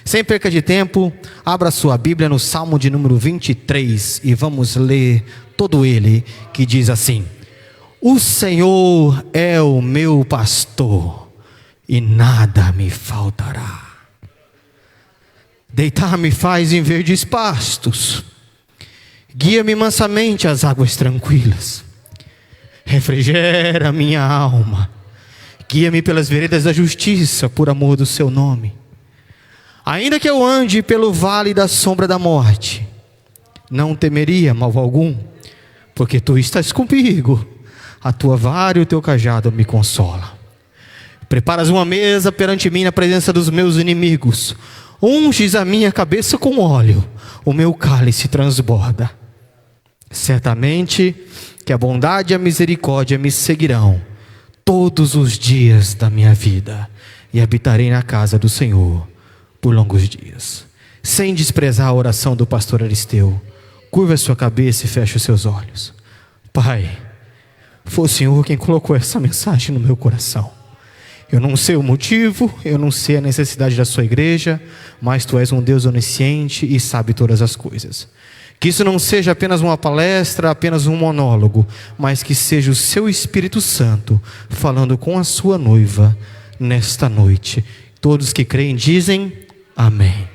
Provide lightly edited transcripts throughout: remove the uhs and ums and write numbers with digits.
Sem perca de tempo, abra sua Bíblia no Salmo de número 23 e vamos ler todo ele, que diz assim: O Senhor é o meu pastor e nada me faltará. Deitar-me faz em verdes pastos, guia-me mansamente às águas tranquilas, refrigera minha alma, guia-me pelas veredas da justiça, por amor do seu nome. Ainda que eu ande pelo vale da sombra da morte, não temeria mal algum, porque tu estás comigo, a tua vara e o teu cajado me consolam. Preparas uma mesa perante mim na presença dos meus inimigos, unges a minha cabeça com óleo, o meu cálice transborda. Certamente que a bondade e a misericórdia me seguirão todos os dias da minha vida, e habitarei na casa do Senhor por longos dias. Sem desprezar a oração do pastor Aristeu, curva a sua cabeça e feche os seus olhos. Pai, foi o Senhor quem colocou essa mensagem no meu coração. Eu não sei o motivo, eu não sei a necessidade da sua igreja, mas tu és um Deus onisciente e sabe todas as coisas. Que isso não seja apenas uma palestra, apenas um monólogo, mas que seja o seu Espírito Santo falando com a sua noiva nesta noite. Todos que creem dizem amém.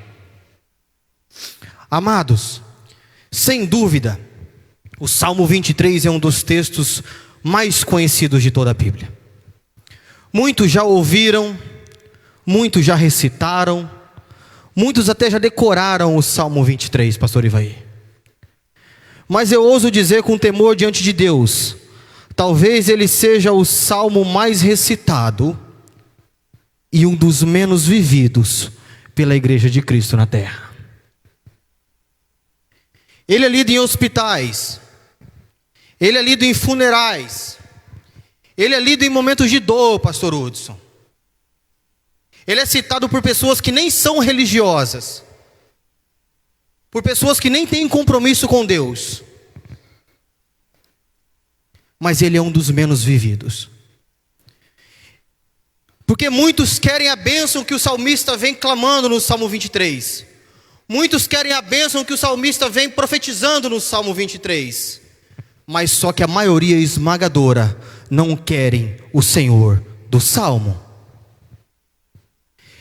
Amados, sem dúvida, o Salmo 23 é um dos textos mais conhecidos de toda a Bíblia. Muitos já ouviram, muitos já recitaram, muitos até já decoraram o Salmo 23, pastor Ivaí. Mas eu ouso dizer com temor diante de Deus, talvez ele seja o salmo mais recitado e um dos menos vividos pela Igreja de Cristo na terra. Ele é lido em hospitais, ele é lido em funerais, ele é lido em momentos de dor, pastor Hudson. Ele é citado por pessoas que nem são religiosas, por pessoas que nem têm compromisso com Deus. Mas ele é um dos menos vividos. Porque muitos querem a bênção que o salmista vem clamando no Salmo 23. Muitos querem a bênção que o salmista vem profetizando no Salmo 23. Mas só que a maioria esmagadora não querem o Senhor do Salmo.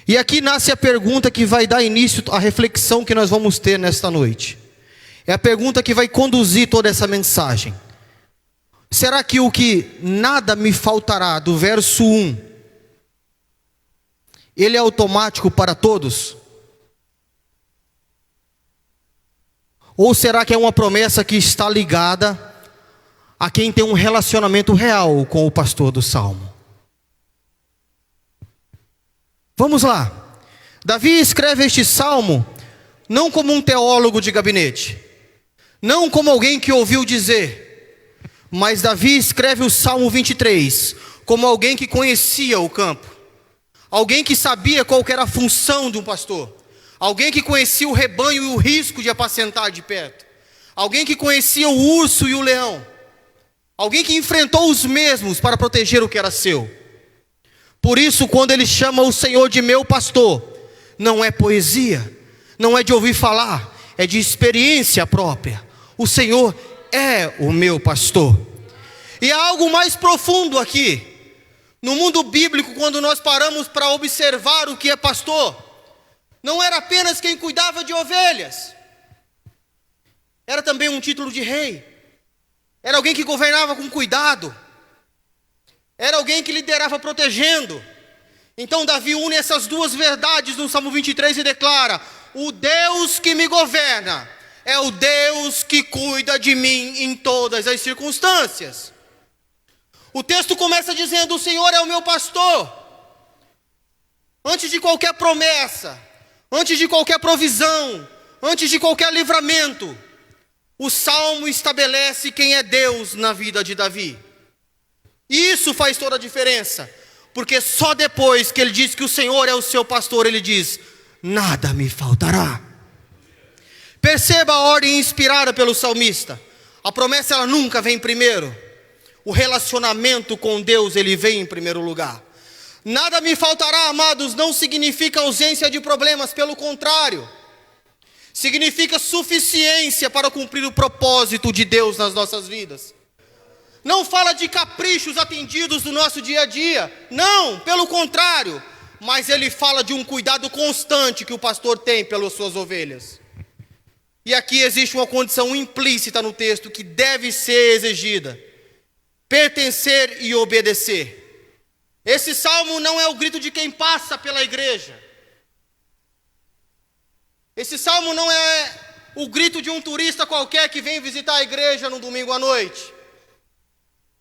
E aqui nasce a pergunta que vai dar início à reflexão que nós vamos ter nesta noite. É a pergunta que vai conduzir toda essa mensagem. Será que o que nada me faltará, do verso 1, ele é automático para todos? Ou será que é uma promessa que está ligada a quem tem um relacionamento real com o pastor do Salmo? Vamos lá. Davi escreve este salmo não como um teólogo de gabinete, não como alguém que ouviu dizer, mas Davi escreve o Salmo 23 como alguém que conhecia o campo, alguém que sabia qual que era a função de um pastor, alguém que conhecia o rebanho e o risco de apacentar de perto, alguém que conhecia o urso e o leão, alguém que enfrentou os mesmos para proteger o que era seu. Por isso, quando ele chama o Senhor de meu pastor, não é poesia, não é de ouvir falar, é de experiência própria. O Senhor é o meu pastor. E há algo mais profundo aqui. No mundo bíblico, quando nós paramos para observar o que é pastor, não era apenas quem cuidava de ovelhas, era também um título de rei, era alguém que governava com cuidado, era alguém que liderava protegendo. Então Davi une essas duas verdades no Salmo 23 e declara: o Deus que me governa é o Deus que cuida de mim em todas as circunstâncias. O texto começa dizendo: o Senhor é o meu pastor. Antes de qualquer promessa, antes de qualquer provisão, antes de qualquer livramento, o Salmo estabelece quem é Deus na vida de Davi. E isso faz toda a diferença, porque só depois que ele diz que o Senhor é o seu pastor, ele diz: nada me faltará. Perceba a ordem inspirada pelo salmista. A promessa, ela nunca vem primeiro. O relacionamento com Deus, ele vem em primeiro lugar. Nada me faltará, amados, não significa ausência de problemas, pelo contrário, significa suficiência para cumprir o propósito de Deus nas nossas vidas. Não fala de caprichos atendidos do nosso dia a dia, não, pelo contrário, mas ele fala de um cuidado constante que o pastor tem pelas suas ovelhas. E aqui existe uma condição implícita no texto que deve ser exigida: pertencer e obedecer. Esse salmo não é o grito de quem passa pela igreja. Esse salmo não é o grito de um turista qualquer que vem visitar a igreja no domingo à noite.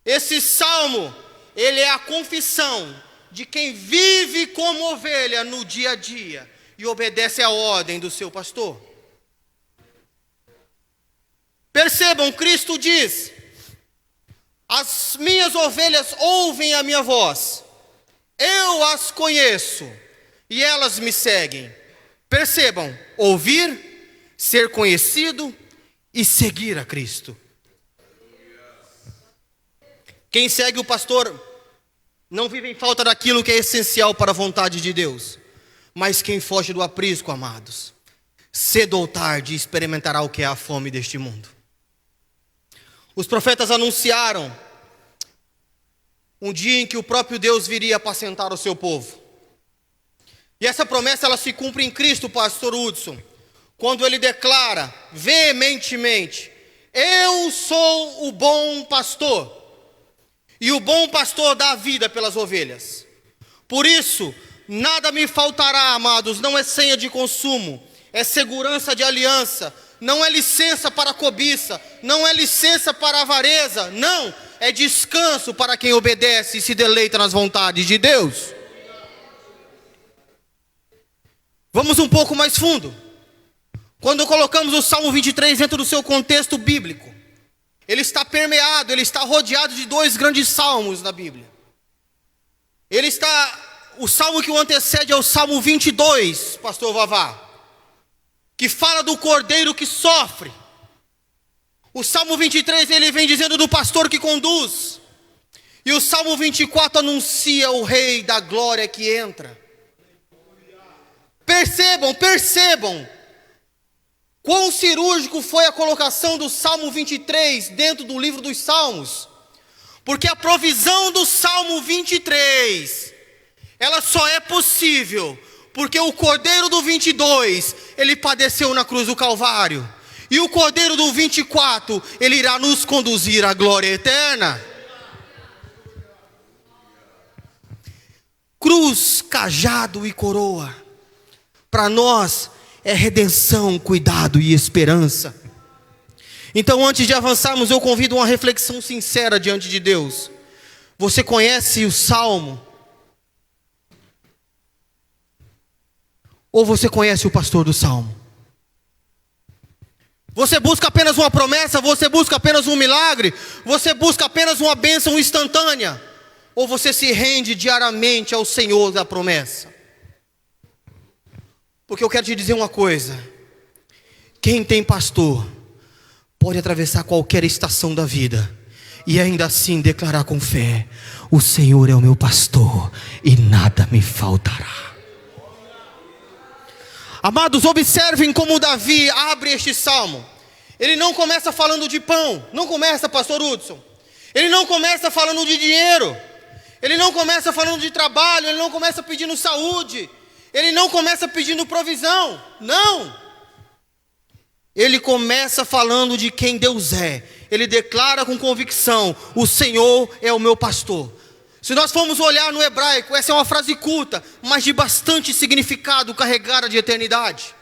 Esse salmo, ele é a confissão de quem vive como ovelha no dia a dia e obedece à ordem do seu pastor. Percebam, Cristo diz: as minhas ovelhas ouvem a minha voz, eu as conheço e elas me seguem. Percebam, ouvir, ser conhecido e seguir a Cristo. Quem segue o pastor não vive em falta daquilo que é essencial para a vontade de Deus. Mas quem foge do aprisco, amados, cedo ou tarde experimentará o que é a fome deste mundo. Os profetas anunciaram um dia em que o próprio Deus viria apacentar o seu povo. E essa promessa ela se cumpre em Cristo, pastor Hudson, quando ele declara veementemente: eu sou o bom pastor, e o bom pastor dá a vida pelas ovelhas. Por isso, nada me faltará, amados, não é senha de consumo, é segurança de aliança, não é licença para cobiça, não é licença para avareza, não, é descanso para quem obedece e se deleita nas vontades de Deus. Vamos um pouco mais fundo. Quando colocamos o Salmo 23 dentro do seu contexto bíblico, ele está permeado, ele está rodeado de dois grandes salmos na Bíblia. O salmo que o antecede é o Salmo 22, pastor Vavá, que fala do cordeiro que sofre. O Salmo 23, ele vem dizendo do pastor que conduz. E o Salmo 24 anuncia o rei da glória que entra. Percebam quão cirúrgico foi a colocação do Salmo 23 dentro do livro dos Salmos. Porque a provisão do Salmo 23, ela só é possível porque o cordeiro do 22, ele padeceu na cruz do Calvário. E o cordeiro do 24, ele irá nos conduzir à glória eterna. Cruz, cajado e coroa, para nós é redenção, cuidado e esperança. Então, antes de avançarmos, eu convido uma reflexão sincera diante de Deus. Você conhece o Salmo? Ou você conhece o pastor do Salmo? Você busca apenas uma promessa? Você busca apenas um milagre? Você busca apenas uma bênção instantânea? Ou você se rende diariamente ao Senhor da promessa? Porque eu quero te dizer uma coisa: quem tem pastor pode atravessar qualquer estação da vida e ainda assim declarar com fé: o Senhor é o meu pastor e nada me faltará. Amados, observem como Davi abre este salmo. Ele não começa falando de pão, não começa, pastor Hudson. Ele não começa falando de dinheiro, ele não começa falando de trabalho, ele não começa pedindo saúde, ele não começa pedindo provisão, não. Ele começa falando de quem Deus é. Ele declara com convicção: o Senhor é o meu pastor. Se nós formos olhar no hebraico, essa é uma frase curta, mas de bastante significado, carregada de eternidade.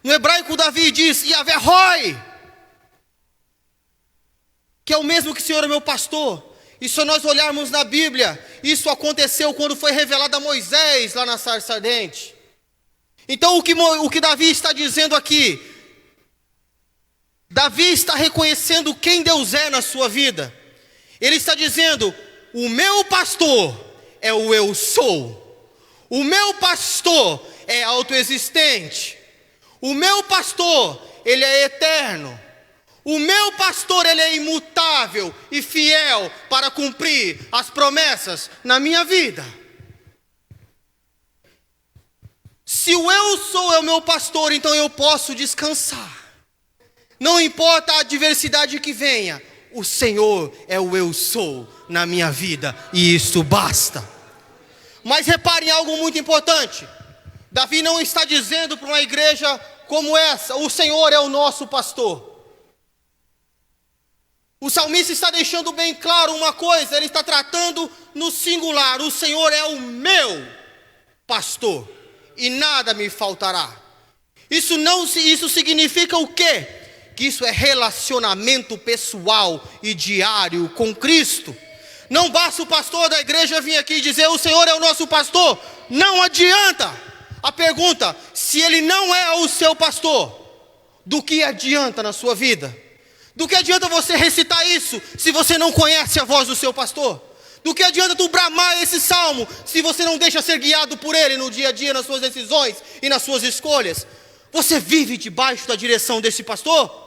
No hebraico, Davi diz: Yahvé Roi, que é o mesmo que Senhor é meu pastor. E se nós olharmos na Bíblia, isso aconteceu quando foi revelado a Moisés lá na sarça ardente. Então o que Davi está dizendo aqui? Davi está reconhecendo quem Deus é na sua vida. Ele está dizendo: o meu pastor é o eu sou. O meu pastor é autoexistente. O meu pastor, ele é eterno. O meu pastor, ele é imutável e fiel para cumprir as promessas na minha vida. Se o eu sou é o meu pastor, então eu posso descansar. Não importa a adversidade que venha, o Senhor é o eu sou na minha vida, e isso basta. Mas reparem algo muito importante. Davi não está dizendo para uma igreja como essa: o Senhor é o nosso pastor. O salmista está deixando bem claro uma coisa, ele está tratando no singular: o Senhor é o meu pastor, e nada me faltará. Isso significa o quê? Que isso é relacionamento pessoal e diário com Cristo. Não basta o pastor da igreja vir aqui e dizer: o Senhor é o nosso pastor. Não adianta. A pergunta: se ele não é o seu pastor, do que adianta na sua vida? Do que adianta você recitar isso, se você não conhece a voz do seu pastor? Do que adianta tu bramar esse salmo, se você não deixa ser guiado por ele no dia a dia, nas suas decisões e nas suas escolhas? Você vive debaixo da direção desse pastor?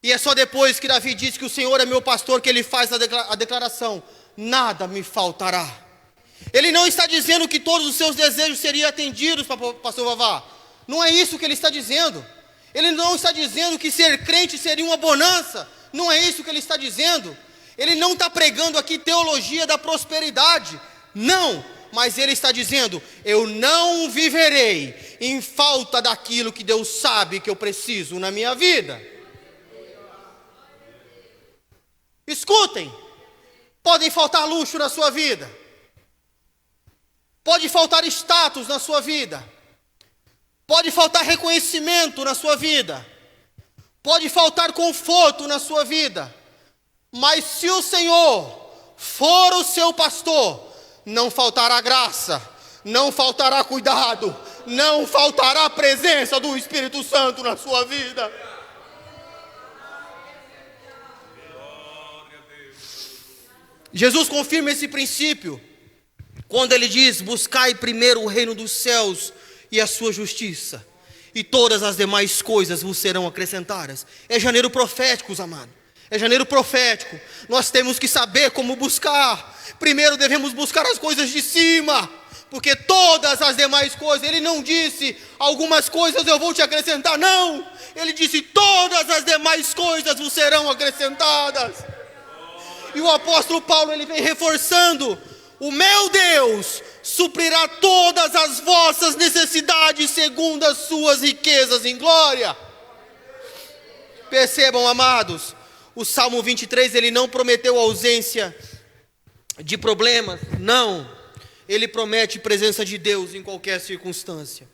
E é só depois que Davi diz que o Senhor é meu pastor que ele faz a declaração: nada me faltará. Ele não está dizendo que todos os seus desejos seriam atendidos, pastor Vavá. Não é isso que ele está dizendo. Ele não está dizendo que ser crente seria uma bonança. Não é isso que ele está dizendo. Ele não está pregando aqui teologia da prosperidade. Não, mas ele está dizendo: eu não viverei em falta daquilo que Deus sabe que eu preciso na minha vida. Escutem, podem faltar luxo na sua vida, pode faltar status na sua vida, pode faltar reconhecimento na sua vida, pode faltar conforto na sua vida, mas se o Senhor for o seu pastor, não faltará graça, não faltará cuidado, não faltará a presença do Espírito Santo na sua vida. Jesus confirma esse princípio quando ele diz: buscai primeiro o reino dos céus e a sua justiça, e todas as demais coisas vos serão acrescentadas. É janeiro profético, amados. É janeiro profético. Nós temos que saber como buscar. Primeiro devemos buscar as coisas de cima, porque todas as demais coisas, ele não disse algumas coisas eu vou te acrescentar, não. Ele disse: todas as demais coisas vos serão acrescentadas. E o apóstolo Paulo, ele vem reforçando: o meu Deus suprirá todas as vossas necessidades segundo as suas riquezas em glória. Percebam, amados, o Salmo 23, ele não prometeu ausência de problemas, não. Ele promete presença de Deus em qualquer circunstância.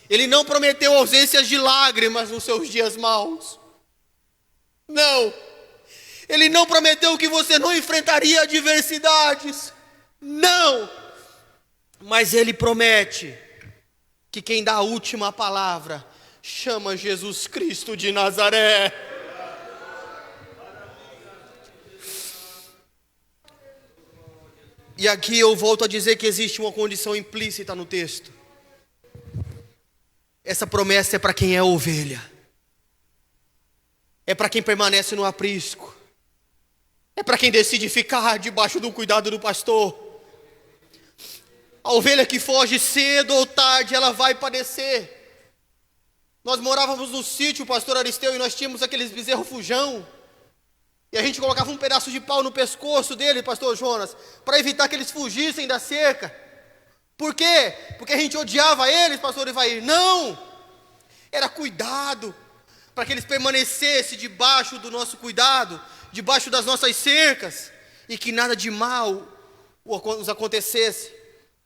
Ele não prometeu ausências de lágrimas nos seus dias maus. Não, ele não prometeu que você não enfrentaria adversidades, não, mas ele promete que quem dá a última palavra chama Jesus Cristo de Nazaré. E aqui eu volto a dizer que existe uma condição implícita no texto. Essa promessa é para quem é ovelha. É para quem permanece no aprisco. É para quem decide ficar debaixo do cuidado do pastor. A ovelha que foge cedo ou tarde, ela vai padecer. Nós morávamos no sítio, o pastor Aristeu, e nós tínhamos aqueles bezerro fujão. E a gente colocava um pedaço de pau no pescoço dele, pastor Jonas, para evitar que eles fugissem da cerca. Por quê? Porque a gente odiava eles, pastor Ivair? Não! Era cuidado, para que eles permanecessem debaixo do nosso cuidado, debaixo das nossas cercas, e que nada de mal os acontecesse.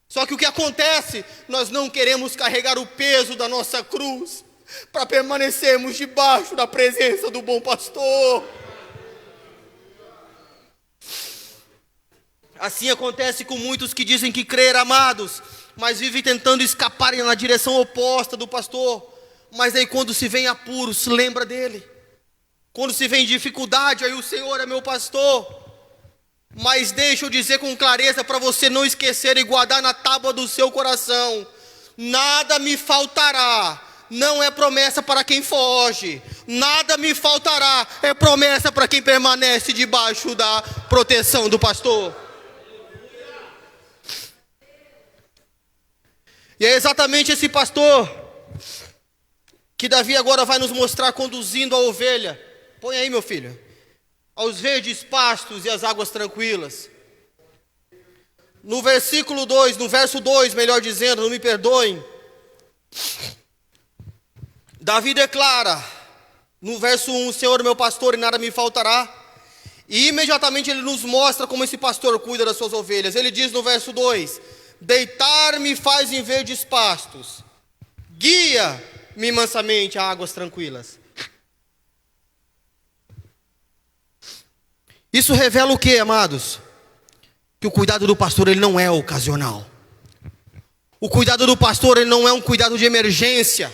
Só que o que acontece? Nós não queremos carregar o peso da nossa cruz, para permanecermos debaixo da presença do bom pastor. Assim acontece com muitos que dizem que crer, amados, mas vivem tentando escapar na direção oposta do pastor. Mas aí quando se vem apuro, se lembra dele. Quando se vem dificuldade, aí o Senhor é meu pastor. Mas deixa eu dizer com clareza para você não esquecer e guardar na tábua do seu coração: nada me faltará. Não é promessa para quem foge. Nada me faltará. É promessa para quem permanece debaixo da proteção do pastor. E é exatamente esse pastor que Davi agora vai nos mostrar conduzindo a ovelha. Põe aí, meu filho. Aos verdes pastos e às águas tranquilas. No versículo 2, no verso 2, melhor dizendo, não me perdoem. Davi declara, no verso 1, Senhor meu pastor e nada me faltará. E imediatamente ele nos mostra como esse pastor cuida das suas ovelhas. Ele diz no verso 2, deitar-me faz em verdes pastos, guia-me mansamente a águas tranquilas. Isso revela o que, amados? Que o cuidado do pastor ele não é ocasional. O cuidado do pastor ele não é um cuidado de emergência.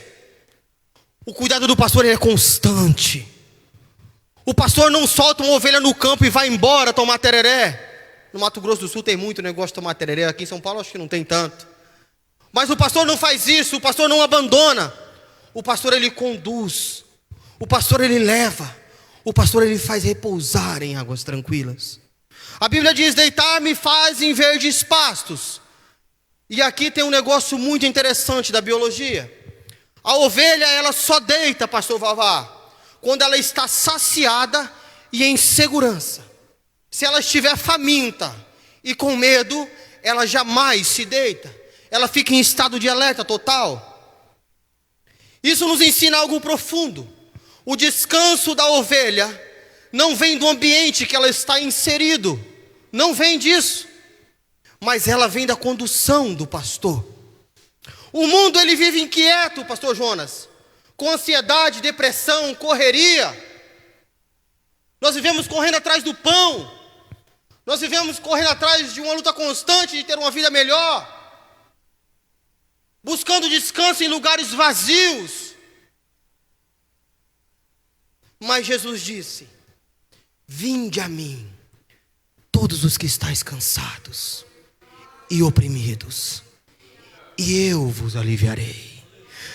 O cuidado do pastor ele é constante. O pastor não solta uma ovelha no campo e vai embora tomar tereré. No Mato Grosso do Sul tem muito negócio de tomar tereré. Aqui em São Paulo acho que não tem tanto. Mas o pastor não faz isso. O pastor não abandona. O pastor ele conduz. O pastor ele leva. O pastor ele faz repousar em águas tranquilas. A Bíblia diz, deitar-me faz em verdes pastos. E aqui tem um negócio muito interessante da biologia. A ovelha ela só deita, pastor Vavá, quando ela está saciada e em segurança. Se ela estiver faminta e com medo, ela jamais se deita. Ela fica em estado de alerta total. Isso nos ensina algo profundo. O descanso da ovelha não vem do ambiente que ela está inserido. Não vem disso. Mas ela vem da condução do pastor. O mundo ele vive inquieto, pastor Jonas, com ansiedade, depressão, correria. Nós vivemos correndo atrás do pão. Nós vivemos correndo atrás de uma luta constante de ter uma vida melhor. Buscando descanso em lugares vazios. Mas Jesus disse, vinde a mim, todos os que estáis cansados e oprimidos, e eu vos aliviarei.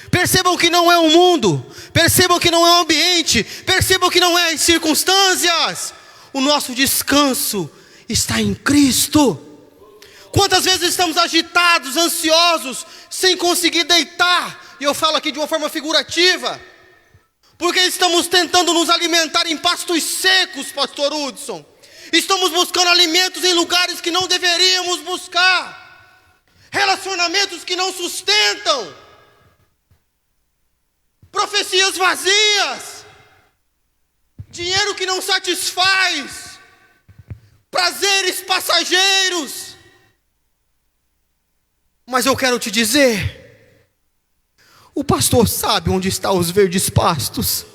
Percebam que não é o mundo, percebam que não é o ambiente, percebam que não é as circunstâncias. O nosso descanso está em Cristo. Quantas vezes estamos agitados, ansiosos, sem conseguir deitar, e eu falo aqui de uma forma figurativa, porque estamos tentando nos alimentar em pastos secos, pastor Hudson. Estamos buscando alimentos em lugares que não deveríamos buscar. Relacionamentos que não sustentam. Profecias vazias. Dinheiro que não satisfaz. Prazeres passageiros. Mas eu quero te dizer, o pastor sabe onde estão os verdes pastos.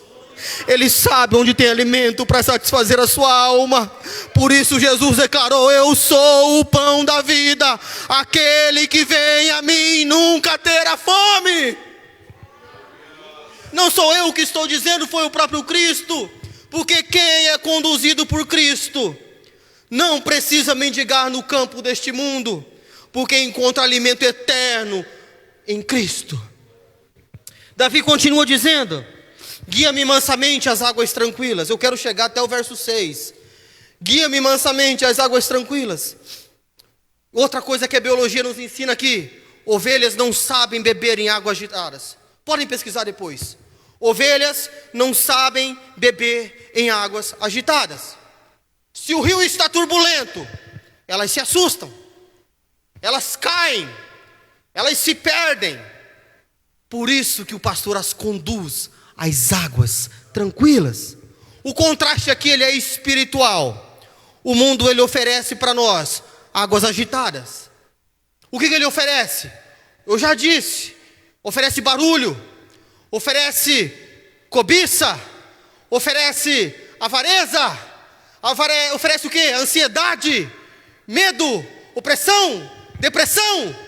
Ele sabe onde tem alimento para satisfazer a sua alma. Por isso Jesus declarou, eu sou o pão da vida. Aquele que vem a mim nunca terá fome. Não sou eu que estou dizendo, foi o próprio Cristo. Porque quem é conduzido por Cristo não precisa mendigar no campo deste mundo, porque encontra alimento eterno em Cristo. Davi continua dizendo, guia-me mansamente às águas tranquilas. Eu quero chegar até o verso 6. Guia-me mansamente às águas tranquilas. Outra coisa que a biologia nos ensina aqui, ovelhas não sabem beber em águas agitadas. Podem pesquisar depois. Ovelhas não sabem beber em águas agitadas. Se o rio está turbulento, elas se assustam. Elas caem. Elas se perdem. Por isso que o pastor as conduz às águas tranquilas. O contraste aqui ele é espiritual. O mundo ele oferece para nós águas agitadas. O que ele oferece? Eu já disse, oferece barulho, oferece cobiça, oferece avareza, oferece o quê? Ansiedade, medo, opressão, depressão.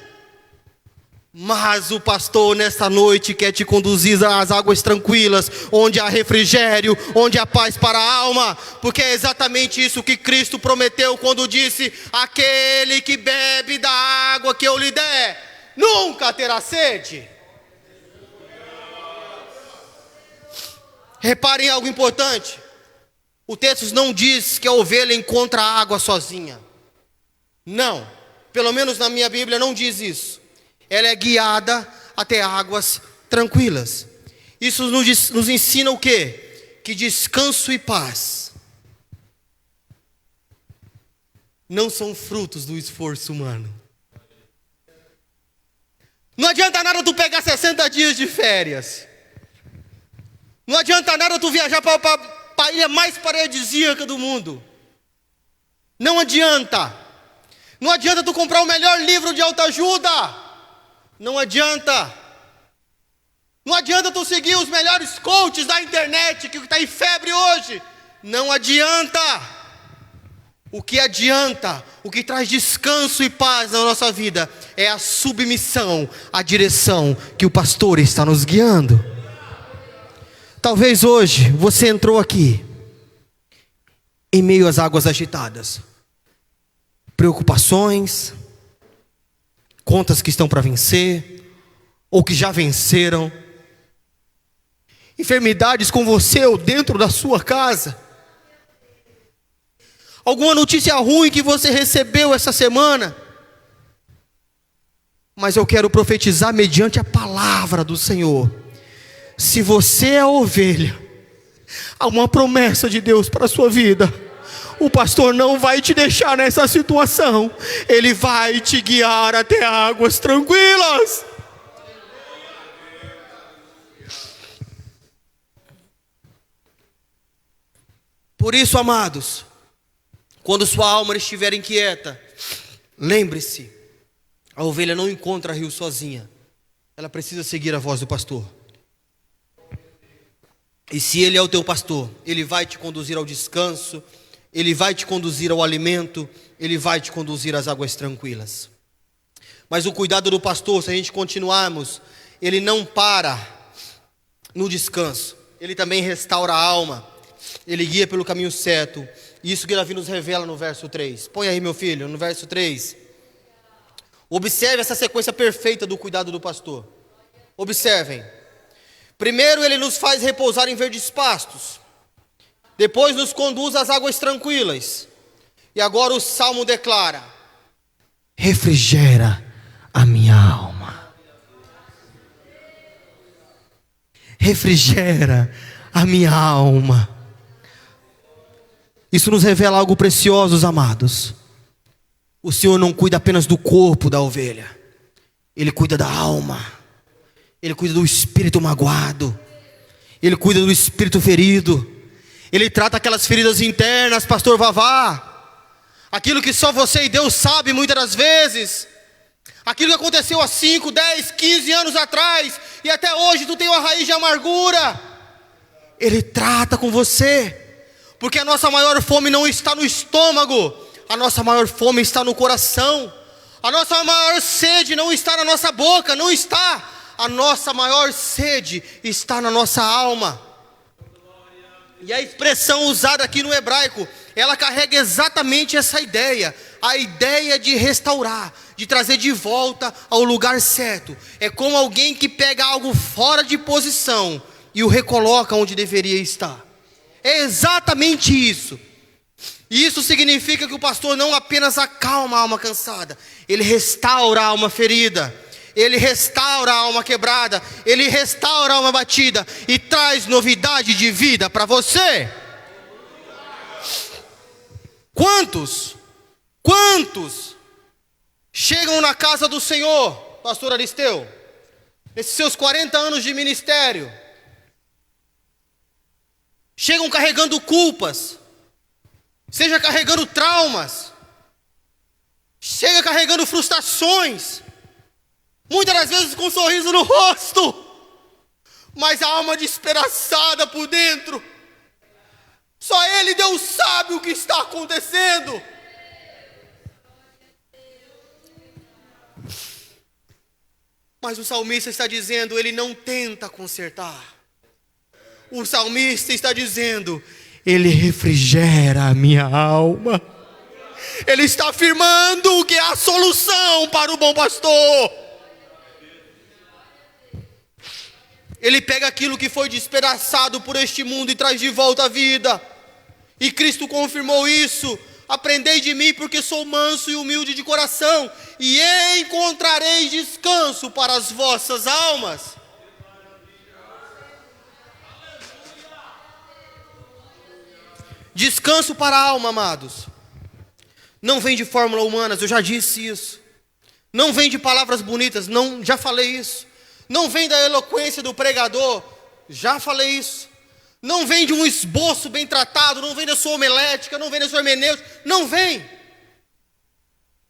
Mas o pastor nesta noite quer te conduzir às águas tranquilas, onde há refrigério, onde há paz para a alma, porque é exatamente isso que Cristo prometeu quando disse, aquele que bebe da água que eu lhe der, nunca terá sede. Reparem algo importante, o texto não diz que a ovelha encontra a água sozinha, não, pelo menos na minha Bíblia não diz isso. ela é guiada até águas tranquilas. Isso nos ensina o quê? Que descanso e paz não são frutos do esforço humano. Não adianta nada tu pegar 60 dias de férias. Não adianta nada tu viajar para a ilha mais paradisíaca do mundo. Não adianta. Não adianta tu comprar o melhor livro de autoajuda. Não adianta. Não adianta tu seguir os melhores coaches da internet que está em febre hoje. Não adianta. O que adianta, o que traz descanso e paz na nossa vida é a submissão à direção que o pastor está nos guiando. Talvez hoje você entrou aqui em meio às águas agitadas, preocupações, contas que estão para vencer ou que já venceram, enfermidades com você ou dentro da sua casa, alguma notícia ruim que você recebeu essa semana. Mas eu quero profetizar mediante a palavra do Senhor. Se você é a ovelha, há uma promessa de Deus para a sua vida. O pastor não vai te deixar nessa situação. Ele vai te guiar até águas tranquilas. Por isso, amados, quando sua alma estiver inquieta, lembre-se, a ovelha não encontra rio sozinha. Ela precisa seguir a voz do pastor. E se ele é o teu pastor, ele vai te conduzir ao descanso, ele vai te conduzir ao alimento, ele vai te conduzir às águas tranquilas. Mas o cuidado do pastor, se a gente continuarmos, ele não para no descanso. Ele também restaura a alma. Ele guia pelo caminho certo. Isso que Davi nos revela no verso 3. Põe aí, meu filho, no verso 3. Observe essa sequência perfeita do cuidado do pastor. Observem. Primeiro ele nos faz repousar em verdes pastos. Depois nos conduz às águas tranquilas. E agora o Salmo declara: refrigera a minha alma. Refrigera a minha alma. Isso nos revela algo precioso, amados. O Senhor não cuida apenas do corpo da ovelha. Ele cuida da alma. Ele cuida do espírito magoado. Ele cuida do espírito ferido. Ele trata aquelas feridas internas, pastor Vavá. Aquilo que só você e Deus sabe muitas das vezes. Aquilo que aconteceu há 5, 10, 15 anos atrás. E até hoje tu tem uma raiz de amargura. Ele trata com você. Porque a nossa maior fome não está no estômago. A nossa maior fome está no coração. A nossa maior sede não está na nossa boca. Não está. A nossa maior sede está na nossa alma. E a expressão usada aqui no hebraico, ela carrega exatamente essa ideia. A ideia de restaurar, de trazer de volta ao lugar certo. É como alguém que pega algo fora de posição e o recoloca onde deveria estar. É exatamente isso. E isso significa que o pastor não apenas acalma a alma cansada, ele restaura a alma ferida. Ele restaura a alma quebrada. Ele restaura a alma batida. E traz novidade de vida para você. Quantos chegam na casa do Senhor, pastor Aristeu, nesses seus 40 anos de ministério, chegam carregando culpas, seja carregando traumas, chega carregando frustrações, muitas das vezes com um sorriso no rosto, mas a alma despedaçada por dentro. Só Ele, Deus, sabe o que está acontecendo. Mas o salmista está dizendo, ele não tenta consertar. O salmista está dizendo, ele refrigera a minha alma. Ele está afirmando que é a solução para o bom pastor. Ele pega aquilo que foi despedaçado por este mundo e traz de volta à vida. E Cristo confirmou isso aprendei de mim, porque sou manso e humilde de coração, e encontrareis descanso para as vossas almas. Descanso para a alma, amados, não vem de fórmulas humanas, eu já disse isso. Não vem de palavras bonitas, não, já falei isso. Não vem da eloquência do pregador, já falei isso. Não vem de um esboço bem tratado, não vem da sua homilética, não vem da sua hermenêutica, não vem.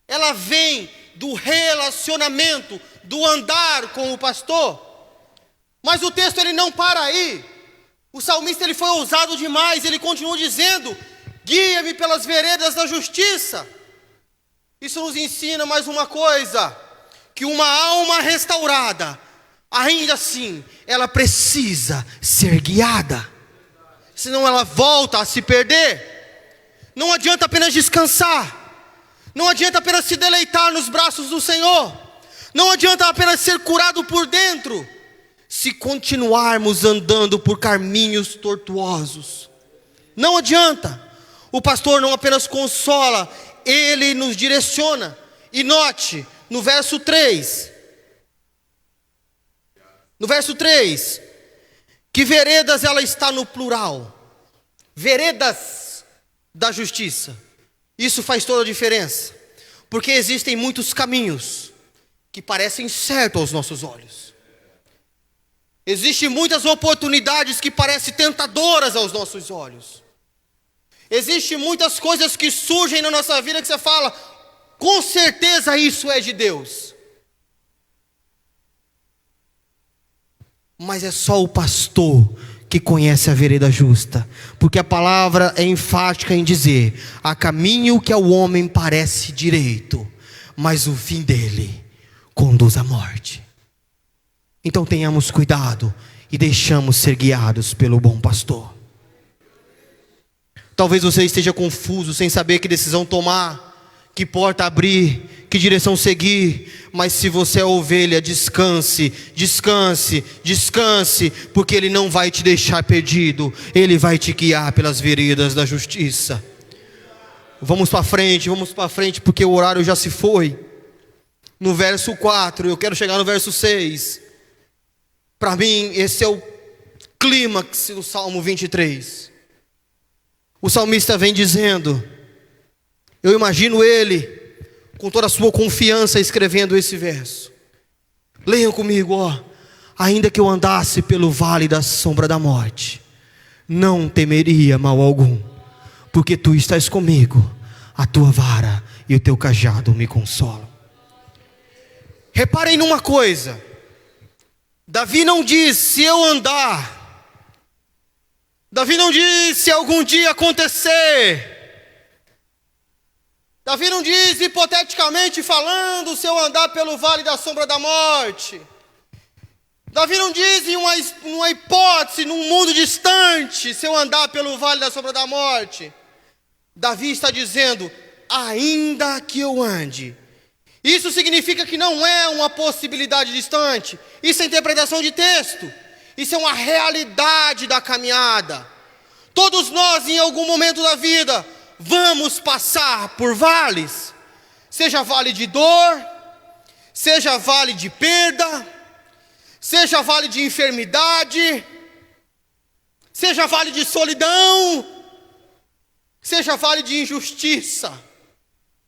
Ela vem do relacionamento, do andar com o pastor. Mas o texto ele não para aí. O salmista ele foi ousado demais, ele continua dizendo: guia-me pelas veredas da justiça. Isso nos ensina mais uma coisa, que uma alma restaurada, ainda assim, ela precisa ser guiada, senão ela volta a se perder. Não adianta apenas descansar, não adianta apenas se deleitar nos braços do Senhor, não adianta apenas ser curado por dentro, se continuarmos andando por caminhos tortuosos. Não adianta. O pastor não apenas consola, ele nos direciona. E note, no verso 3, que veredas ela está no plural. Veredas da justiça. Isso faz toda a diferença, porque existem muitos caminhos que parecem certos aos nossos olhos. Existem muitas oportunidades que parecem tentadoras aos nossos olhos. Existem muitas coisas que surgem na nossa vida que você fala: com certeza isso é de Deus. Mas é só o pastor que conhece a vereda justa, porque a palavra é enfática em dizer: há caminho que ao homem parece direito, mas o fim dele conduz à morte. Então tenhamos cuidado e deixamos ser guiados pelo bom pastor. Talvez você esteja confuso, sem saber que decisão tomar, que porta abrir, que direção seguir. Mas se você é ovelha, descanse, descanse, descanse, porque Ele não vai te deixar perdido, Ele vai te guiar pelas veredas da justiça. Vamos para frente, porque o horário já se foi. No verso 4, eu quero chegar no verso 6. Para mim, esse é o clímax do Salmo 23. O salmista vem dizendo, eu imagino ele com toda a sua confiança escrevendo esse verso. Leiam comigo, ó. Ainda que eu andasse pelo vale da sombra da morte, não temeria mal algum, porque tu estás comigo, a tua vara e o teu cajado me consolam. Reparem numa coisa, Davi não diz se eu andar, Davi não diz se algum dia acontecer, Davi não diz hipoteticamente falando se eu andar pelo vale da sombra da morte. Davi não diz em uma hipótese, num mundo distante, se eu andar pelo vale da sombra da morte. Davi está dizendo, ainda que eu ande. Isso significa que não é uma possibilidade distante. Isso é interpretação de texto. Isso é uma realidade da caminhada. Todos nós, em algum momento da vida, vamos passar por vales. Seja vale de dor, seja vale de perda, seja vale de enfermidade, seja vale de solidão, seja vale de injustiça.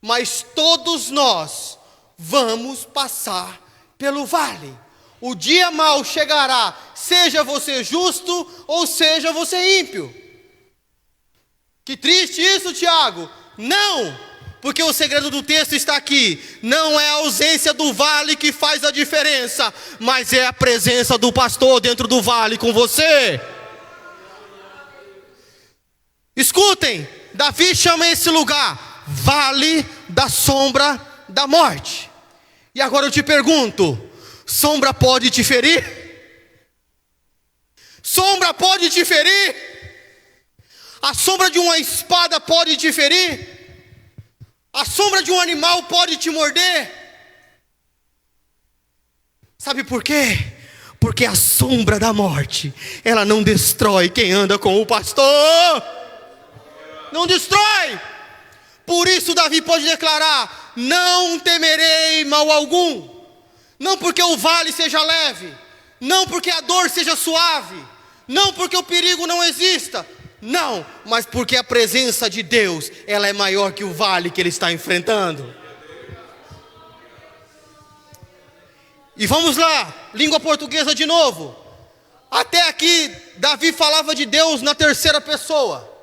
Mas todos nós vamos passar pelo vale. O dia mau chegará, seja você justo ou seja você ímpio. Que triste isso, Tiago. Não, porque o segredo do texto está aqui. Não é a ausência do vale que faz a diferença, mas é a presença do pastor dentro do vale com você. Escutem, Davi chama esse lugar vale da sombra da morte. E agora eu te pergunto, sombra pode te ferir? Sombra pode te ferir? A sombra de uma espada pode te ferir? A sombra de um animal pode te morder? Sabe por quê? Porque a sombra da morte, ela não destrói quem anda com o pastor. Não destrói. Por isso Davi pode declarar: não temerei mal algum. Não porque o vale seja leve, não porque a dor seja suave, não porque o perigo não exista, não, mas porque a presença de Deus, ela é maior que o vale que ele está enfrentando. E vamos lá, língua portuguesa de novo. Até aqui, Davi falava de Deus na terceira pessoa.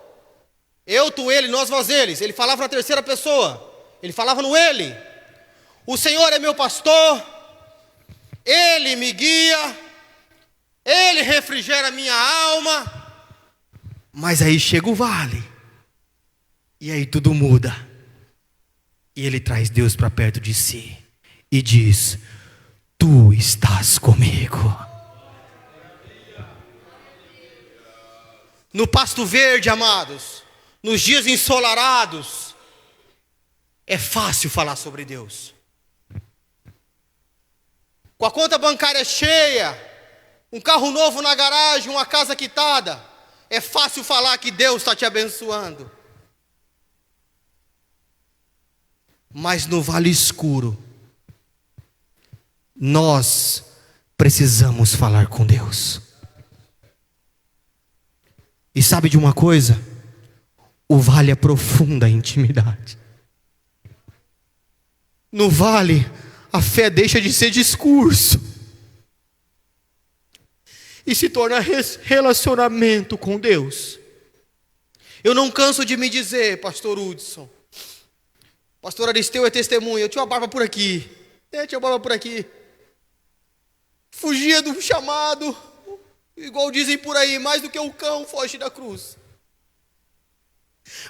Eu, tu, ele, nós, vós, eles. Ele falava na terceira pessoa. Ele falava no ele. O Senhor é meu pastor, Ele me guia, Ele refrigera minha alma. Mas aí chega o vale, e aí tudo muda. E ele traz Deus para perto de si e diz: tu estás comigo. No pasto verde, amados, nos dias ensolarados, é fácil falar sobre Deus. Com a conta bancária cheia, um carro novo na garagem, uma casa quitada, é fácil falar que Deus está te abençoando. Mas no vale escuro, nós precisamos falar com Deus. E sabe de uma coisa? O vale aprofunda a intimidade. No vale, a fé deixa de ser discurso e se torna relacionamento com Deus. Eu não canso de me dizer, pastor Hudson, pastor Aristeu é testemunha, eu tinha uma barba por aqui, tinha uma barba por aqui, fugia do chamado, igual dizem por aí, mais do que o cão foge da cruz.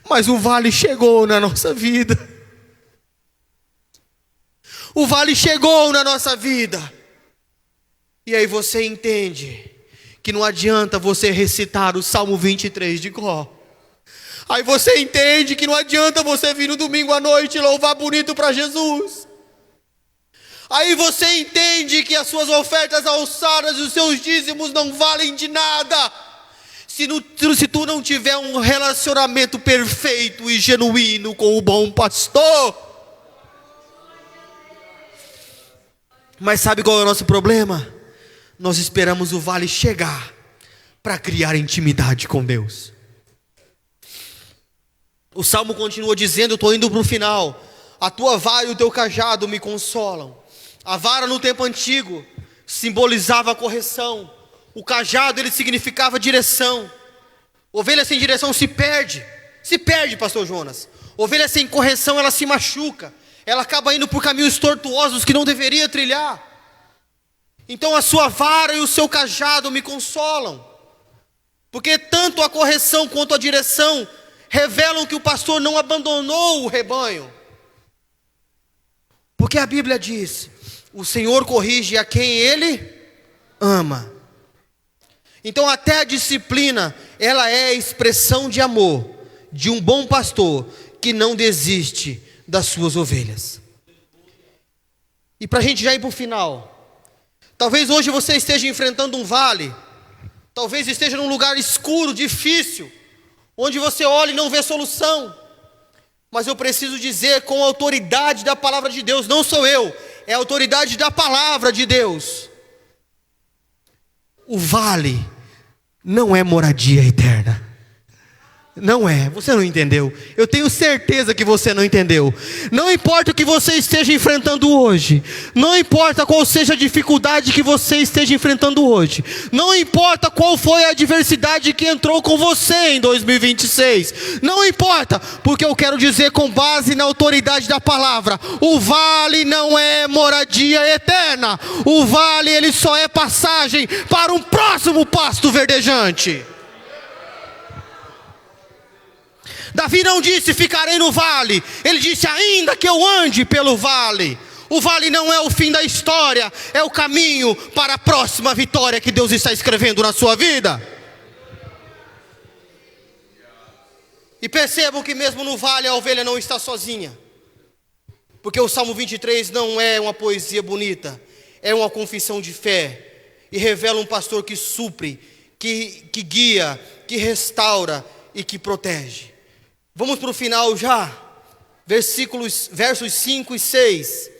Mas o vale chegou na nossa vida. O vale chegou na nossa vida. E aí você entende que não adianta você recitar o Salmo 23 de cor. Aí você entende que não adianta você vir no domingo à noite e louvar bonito para Jesus. Aí você entende que as suas ofertas alçadas e os seus dízimos não valem de nada se tu não tiver um relacionamento perfeito e genuíno com o bom pastor. Mas sabe qual é o nosso problema? Nós esperamos o vale chegar para criar intimidade com Deus. O Salmo continua dizendo, eu estou indo para o final: a tua vara e o teu cajado me consolam. A vara no tempo antigo simbolizava a correção. O cajado, ele significava direção. Ovelha sem direção se perde, pastor Jonas. Ovelha sem correção, ela se machuca. Ela acaba indo por caminhos tortuosos que não deveria trilhar. Então a sua vara e o seu cajado me consolam. Porque tanto a correção quanto a direção revelam que o pastor não abandonou o rebanho. Porque a Bíblia diz: o Senhor corrige a quem Ele ama. Então até a disciplina, ela é a expressão de amor de um bom pastor que não desiste das suas ovelhas. E para a gente já ir para o final, talvez hoje você esteja enfrentando um vale, talvez esteja num lugar escuro, difícil, onde você olha e não vê solução. Mas eu preciso dizer com a autoridade da palavra de Deus, não sou eu, é a autoridade da palavra de Deus: o vale não é moradia eterna. Não é, você não entendeu. Eu tenho certeza que você não entendeu. Não importa o que você esteja enfrentando hoje, não importa qual seja a dificuldade que você esteja enfrentando hoje, não importa qual foi a adversidade que entrou com você em 2026, não importa, porque eu quero dizer com base na autoridade da palavra: o vale não é moradia eterna. O vale, ele só é passagem para um próximo pasto verdejante. Davi não disse ficarei no vale, ele disse ainda que eu ande pelo vale. O vale não é o fim da história, é o caminho para a próxima vitória que Deus está escrevendo na sua vida. E percebam que mesmo no vale a ovelha não está sozinha, porque o Salmo 23 não é uma poesia bonita, é uma confissão de fé, e revela um pastor que supre, que guia, que restaura e que protege. Vamos para o final já. versos 5 e 6.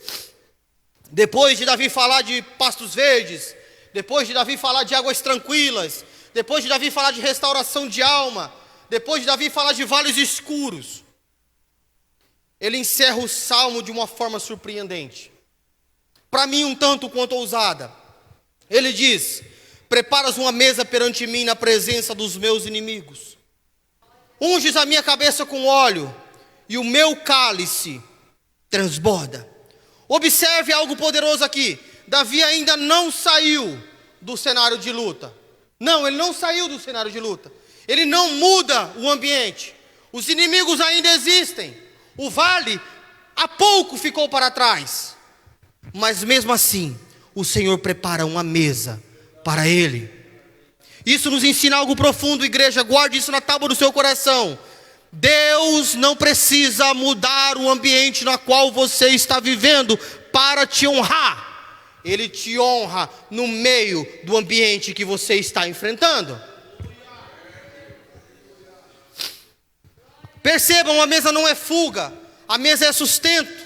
Depois de Davi falar de pastos verdes, depois de Davi falar de águas tranquilas, depois de Davi falar de restauração de alma, depois de Davi falar de vales escuros, ele encerra o salmo de uma forma surpreendente, para mim um tanto quanto ousada. Ele diz: preparas uma mesa perante mim na presença dos meus inimigos, unges a minha cabeça com óleo, e o meu cálice transborda. Observe algo poderoso aqui. Davi ainda não saiu do cenário de luta. Não, ele não saiu do cenário de luta. Ele não muda o ambiente. Os inimigos ainda existem. O vale há pouco ficou para trás. Mas mesmo assim, o Senhor prepara uma mesa para ele. Isso nos ensina algo profundo, igreja. Guarde isso na tábua do seu coração. Deus não precisa mudar o ambiente no qual você está vivendo para te honrar. Ele te honra no meio do ambiente que você está enfrentando. Percebam, a mesa não é fuga, a mesa é sustento.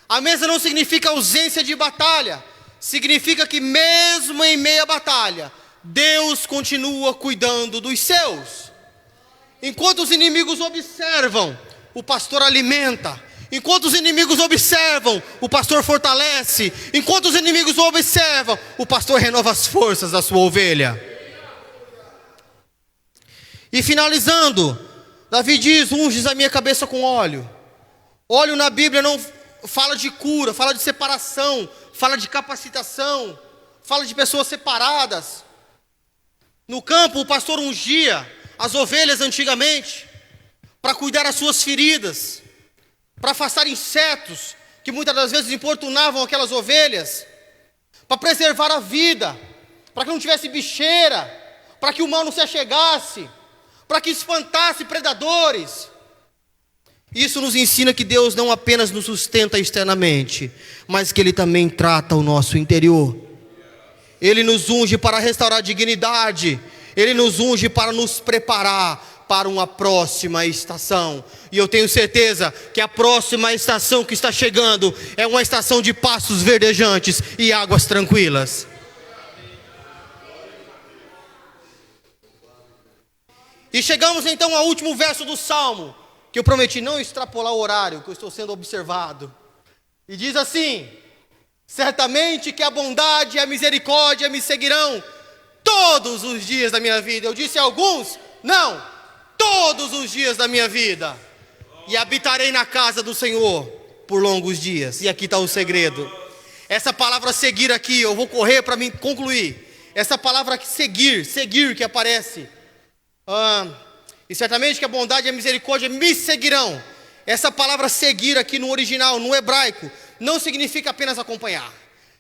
A mesa não significa ausência de batalha, significa que mesmo em meio à batalha, Deus continua cuidando dos seus. Enquanto os inimigos observam, o pastor alimenta. Enquanto os inimigos observam, o pastor fortalece. Enquanto os inimigos observam, o pastor renova as forças da sua ovelha. E finalizando, Davi diz: unges a minha cabeça com óleo. Óleo na Bíblia não fala de cura, fala de separação, fala de capacitação, fala de pessoas separadas. No campo, o pastor ungia as ovelhas antigamente para cuidar das suas feridas, para afastar insetos que muitas das vezes importunavam aquelas ovelhas, para preservar a vida, para que não tivesse bicheira, para que o mal não se achegasse, para que espantasse predadores. Isso nos ensina que Deus não apenas nos sustenta externamente, mas que Ele também trata o nosso interior. Ele nos unge para restaurar a dignidade, Ele nos unge para nos preparar para uma próxima estação. E eu tenho certeza que a próxima estação que está chegando é uma estação de pastos verdejantes e águas tranquilas. E chegamos então ao último verso do Salmo, que eu prometi não extrapolar o horário, que eu estou sendo observado. E diz assim: certamente que a bondade e a misericórdia me seguirão todos os dias da minha vida. Eu disse alguns? Não, todos os dias da minha vida. E habitarei na casa do Senhor por longos dias. E aqui está o segredo. Essa palavra seguir aqui, eu vou correr para me concluir. Essa palavra seguir que aparece. E certamente que a bondade e a misericórdia me seguirão. Essa palavra seguir aqui no original, no hebraico, não significa apenas acompanhar.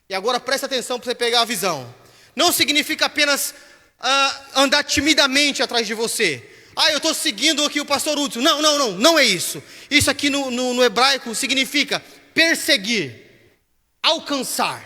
E agora presta atenção para você pegar a visão. Não significa apenas andar timidamente atrás de você. Eu estou seguindo aqui o pastor Hudson. Não é isso. Isso aqui no hebraico significa perseguir, alcançar.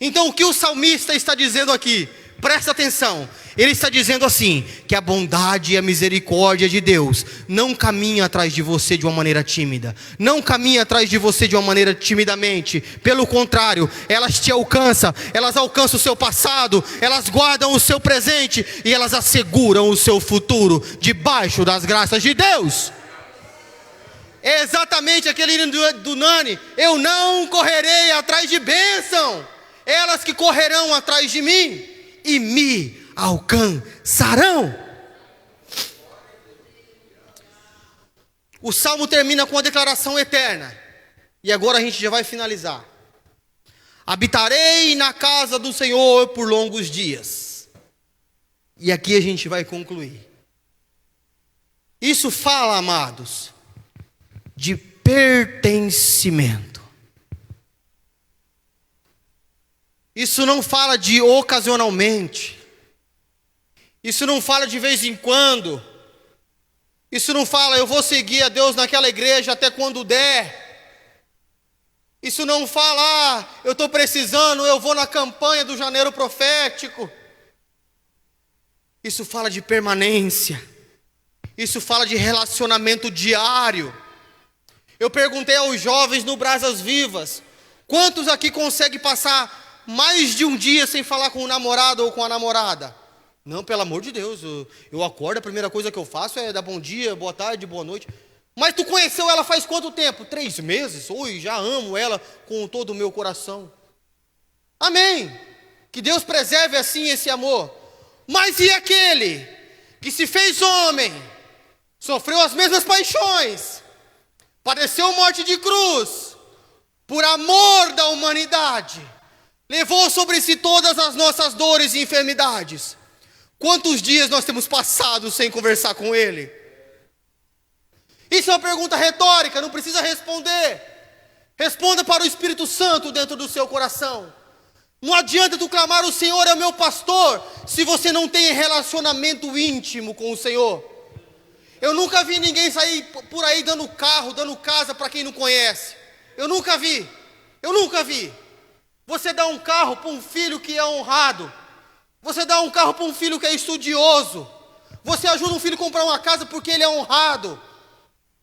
Então o que o salmista está dizendo aqui? Presta atenção, ele está dizendo assim, que a bondade e a misericórdia de Deus não caminha atrás de você de uma maneira tímida, não caminha atrás de você de uma maneira timidamente, pelo contrário, elas te alcançam, elas alcançam o seu passado, elas guardam o seu presente e elas asseguram o seu futuro, debaixo das graças de Deus. É exatamente aquele hino do Nani: eu não correrei atrás de bênção, elas que correrão atrás de mim e me alcançarão. O salmo termina com a declaração eterna. E agora a gente já vai finalizar. Habitarei na casa do Senhor por longos dias. E aqui a gente vai concluir. Isso fala, amados, de pertencimento. Isso não fala de ocasionalmente. Isso não fala de vez em quando. Isso não fala, eu vou seguir a Deus naquela igreja até quando der. Isso não fala, eu estou precisando, eu vou na campanha do janeiro profético. Isso fala de permanência. Isso fala de relacionamento diário. Eu perguntei aos jovens no Brasas Vivas, quantos aqui conseguem passar mais de um dia sem falar com o namorado ou com a namorada? Não, pelo amor de Deus, eu acordo, a primeira coisa que eu faço é dar bom dia, boa tarde, boa noite. Mas tu conheceu ela faz quanto tempo? 3 meses? Ui, já amo ela com todo o meu coração. Amém. Que Deus preserve assim esse amor. Mas e aquele que se fez homem, sofreu as mesmas paixões, padeceu morte de cruz, por amor da humanidade, levou sobre si todas as nossas dores e enfermidades. Quantos dias nós temos passado sem conversar com Ele? Isso é uma pergunta retórica, não precisa responder. Responda para o Espírito Santo dentro do seu coração. Não adianta tu clamar: o Senhor é meu pastor, se você não tem relacionamento íntimo com o Senhor. Eu nunca vi ninguém sair por aí dando carro, dando casa para quem não conhece. Eu nunca vi. Você dá um carro para um filho que é honrado. Você dá um carro para um filho que é estudioso. Você ajuda um filho a comprar uma casa porque ele é honrado,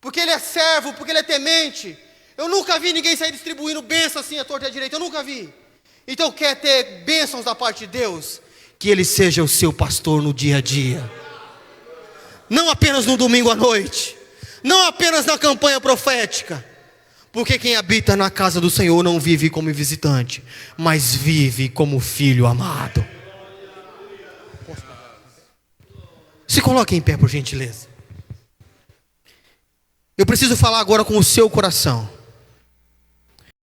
porque ele é servo, porque ele é temente. Eu nunca vi ninguém sair distribuindo bênçãos assim à torta e à direita. Eu nunca vi. Então quer ter bênçãos da parte de Deus? Que Ele seja o seu pastor no dia a dia. Não apenas no domingo à noite. Não apenas na campanha profética. Porque quem habita na casa do Senhor não vive como visitante, mas vive como filho amado. Se coloque em pé, por gentileza. Eu preciso falar agora com o seu coração.